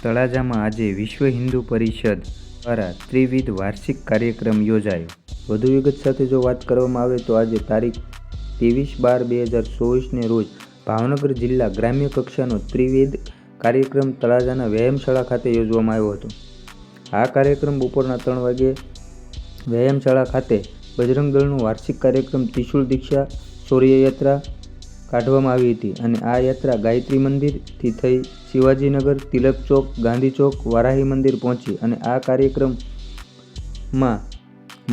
તળાજામાં આજે વિશ્વ હિન્દુ પરિષદ દ્વારા ત્રિવિધ વાર્ષિક કાર્યક્રમ યોજાયો। વધુ વિગત સાથે જો વાત કરવામાં આવે તો આજે તારીખ 23/12/2024ને રોજ ભાવનગર જિલ્લા ગ્રામ્ય કક્ષાનો ત્રિવિધ કાર્યક્રમ તળાજાના વ્યાયામશાળા ખાતે યોજવામાં આવ્યો હતો। આ કાર્યક્રમ બપોરના 3 વાગ્યે વ્યાયામશાળા ખાતે બજરંગ દળનું વાર્ષિક કાર્યક્રમ ત્રિશુલ દીક્ષા શૌર્યયાત્રા કાઢવામાં આવી હતી અને આ યાત્રા ગાયત્રી મંદિરથી થઈ શિવાજીનગર, તિલક ચોક, ગાંધી ચોક, વારાહી મંદિર પહોંચી અને આ કાર્યક્રમમાં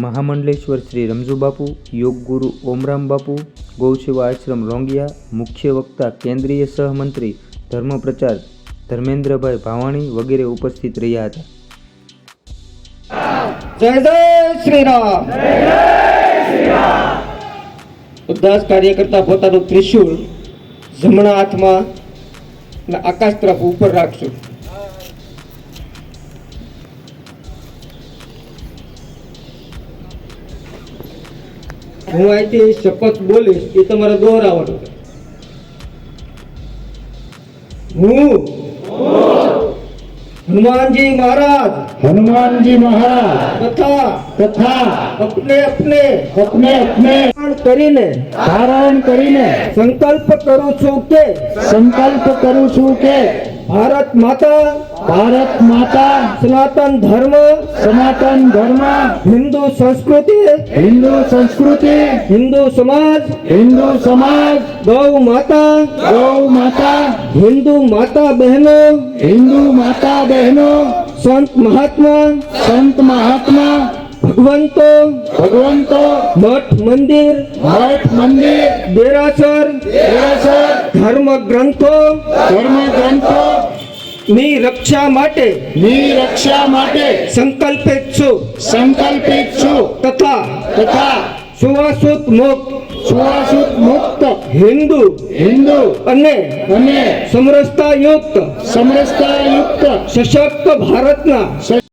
મહામંડલેશ્વર શ્રી રમઝુ બાપુ, યોગ ગુરુ ઓમરામ બાપુ, ગૌસેવા આશ્રમ રોંગિયા, મુખ્ય વક્તા કેન્દ્રીય સહમંત્રી ધર્મ પ્રચાર ધર્મેન્દ્રભાઈ ભાવાણી વગેરે ઉપસ્થિત રહ્યા હતા। જય જય શ્રી રામ। ઉદ્દાસ કાર્યકર્તા પોતાનું ત્રિશુલ જમણા હાથમાં આકાશ તરફ ઉપર રાખશું। હું અહીંથી શપથ બોલીશ એ તમારે દોહરાવાનું। હું हनुमान जी महाराज तथा अपने धारण करीने संकल्प करूं छूं के भारत माता सनातन धर्म हिंदू संस्कृति हिंदू समाज गौ माता हिंदू माता बहनों संत महात्मा भगवंतो मठ मंदिर देरासर धर्म ग्रंथों ની રક્ષા માટે સંકલ્પિત છું તથા સુવાસુત મુક્ત હિન્દુ અને સમરસતા યુક્ત સશક્ત ભારતના